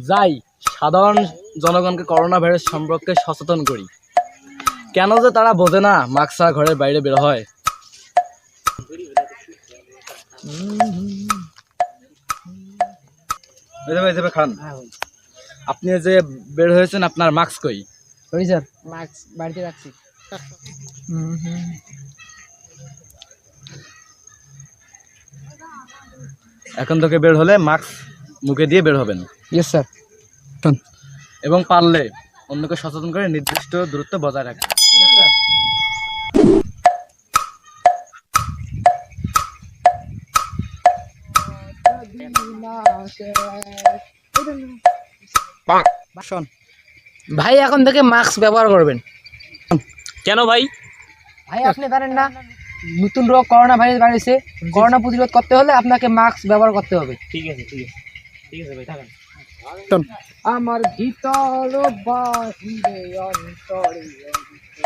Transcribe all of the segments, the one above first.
যাই সাধারণ জনগণকে করোনা ভাইরাস সম্পর্কে সচেতন করি। কেন যে তারা বোঝে না মাস্ক ছাড়া ঘরের বাইরে বের হয়। খান আপনি যে বের হয়েছেন আপনার মাস্ক কই? সরি স্যার, মাস্ক বাড়িতে রাখছি। এখন থেকে বের হলে মাস্ক মুখে দিয়ে বের হবেন। Yes sir. এবং পারলে অন্যকে সচেতন করে নির্দিষ্ট দূরত্ব বজায় রাখবেন। Yes sir. ভাই এখন থেকে মাস্ক ব্যবহার করবেন। কেন ভাই? ভাই আপনি জানেন না নতুন রোগ করোনা ভাইরাস বাড়িয়েছে, করোনা প্রতিরোধ করতে হলে আপনাকে মাস্ক ব্যবহার করতে হবে। ঠিক আছে ঠিক আছে ঠিক আছে ভাই, থাকেন। আমার ভিতর বাহিরে অন্তরে,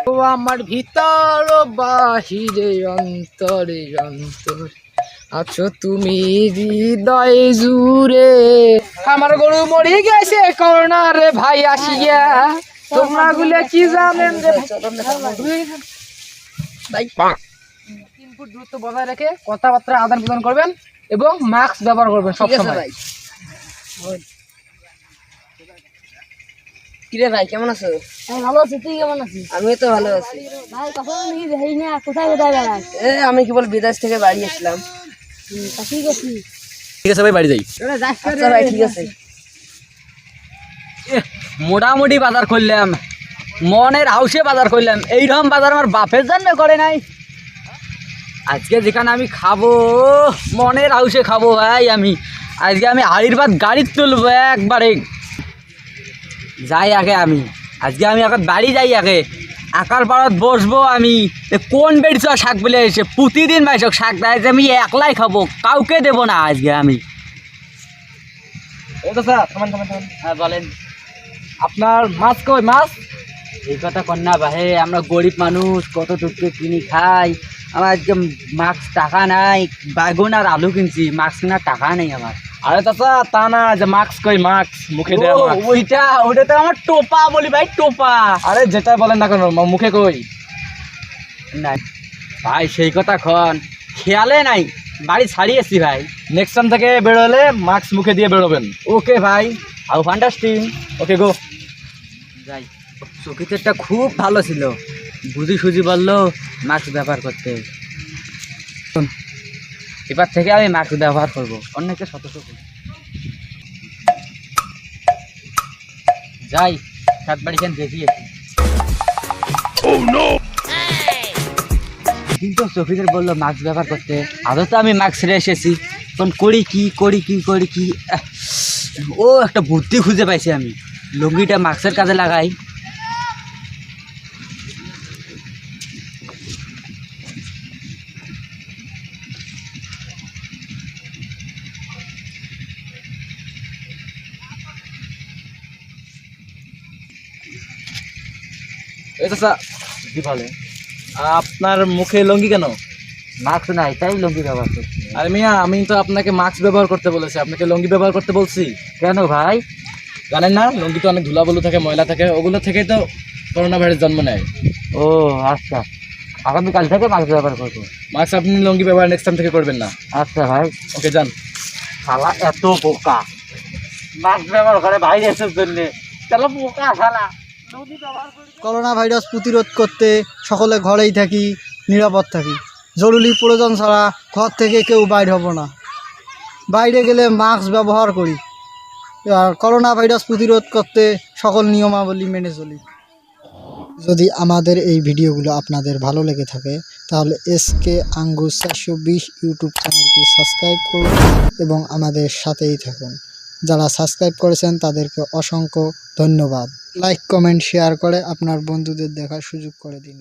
ও আমার ভিতর বাহিরে অন্তরে অন্তরে আছো তুমি হৃদয় জুড়ে। আমার গরু মরে গেছে করোনা রে ভাই আসিয়া, তোমরা গুলো কি জানেন রে ভাই। 3 ফুট দূরত্ব বজায় রেখে কথাবার্তা আদান প্রদান করবেন এবং মাস্ক ব্যবহার করবেন সবসময়। কিরে ভাই কেমন আছো? ভালো আছি, তুই কেমন আছিস? আমিও তো ভালো আছি। ভাই কখন নাকি দেখাই না, কোথায় কোথায় বেড়াস? আমি কেবল বিদেশ থেকে বাড়ি আসলাম। ঠিক আছে, ঠিক আছে ভাই, বাড়ি যাই। আচ্ছা ভাই ঠিক আছে। মোটামুটি বাজার করলাম, মনের হাউসে বাজার করলাম। এইরকম বাজার আমার বাপের জন্য করে নাই। আজকে যেখানে আমি খাবো মনের হাউসে খাবো ভাই। আজকে আমি হাড়ির ভাত গাড়ির তুলবো একবারে। যাই আগে আজকে আমি বাড়ি যাই আগে আকার পাড়াত বসবো। আমি কোন বেড়ছ শাক বলে এসে প্রতিদিন ভাইসক শাক দেয়, আমি একলাই খাবো, কাউকে দেবো না আজকে আমি। হ্যাঁ বলেন, আপনার মাছ কই? মাছ এই কথা কর না ভাই, আমরা গরিব মানুষ, কত টুককে কিনি খাই। আমার আজকে মাস্ক টাকা নাই, বেগুন আর আলু কিনছি, মাস্ক কেনার টাকা নেই আমার। আরে চাচা তা না, যে মাস্ক কই? মাস্ক মুখে দেয়া মাস্ক। ওইটা তো আমার টোপা বলি ভাই, টোপা। আরে যেটা বলেন না কেন, মুখে কই? নাই ভাই, সেই কথা খন খেয়ালে নাই, বাড়ি ছাড়িয়েছি ভাই। নেক্সট টাইম থেকে বেরোলে মাস্ক মুখে দিয়ে বেরোবেন। ওকে ভাই, আউ ফান্টাস্টিং। ওকে গো। যাই, চকিতেরটা খুব ভালো ছিল, বুঝি সুজি বললো মাস্ক ব্যবহার করতে। এবার থেকে আমি মাস্ক ব্যবহার করবো, অন্যকে সতর্ক করবো। যাই, সাত বাড়ি খান দেখিয়েছি। কিন্তু চকিদের বললো মাস্ক ব্যবহার করতে, আদৌ তো আমি মাস্ক ছেড়ে এসেছি। তখন করি কি ও একটা বুদ্ধি খুঁজে পাইছি আমি, লুঙ্গিটা মাস্কের কাজে লাগাই। এই চাচা কি বলে, আপনার মুখে লুঙ্গি কেন? মাস্ক নাই তাই লুঙ্গি ব্যবহার করছি। আরে মিয়া, আমি তো আপনাকে মাস্ক ব্যবহার করতে বলেছি, আপনাকে লুঙ্গি ব্যবহার করতে বলছি। কেন ভাই? জানেন না লুঙ্গি তো অনেক ধুলাবলু থাকে, ময়লা থাকে, ওগুলো থেকেই তো করোনা ভাইরাস জন্ম নেয়। ও আচ্ছা, আগামীকাল থেকে মাস্ক ব্যবহার করবো। মাস্ক আপনি লুঙ্গি ব্যবহার নেক্সট টাইম থেকে করবেন না। আচ্ছা ভাই। ওকে যান। শালা এত বোকা, মাস্ক ব্যবহার করে ভাইরাসের জন্য, চলো বোকা শালা। করোনা ভাইরাস প্রতিরোধ করতে সকলে ঘরেই থাকি, নিরাপদ থাকি। জরুরি প্রয়োজন ছাড়া ঘর থেকে কেউ বাইর হব না। বাইরে গেলে মাস্ক ব্যবহার করি। আর করোনা ভাইরাস প্রতিরোধ করতে সকল নিয়মাবলী মেনে চলি। যদি আমাদের এই ভিডিওগুলো আপনাদের ভালো লেগে থাকে তাহলে SK আঙ্গুর 420 ইউটিউব চ্যানেলটি সাবস্ক্রাইব করুন এবং আমাদের সাথেই থাকুন। যারা সাবস্ক্রাইব করেছেন তাদেরকে অসংখ্য ধন্যবাদ। লাইক কমেন্ট শেয়ার করে আপনার বন্ধুদের দেখার সুযোগ করে দিন।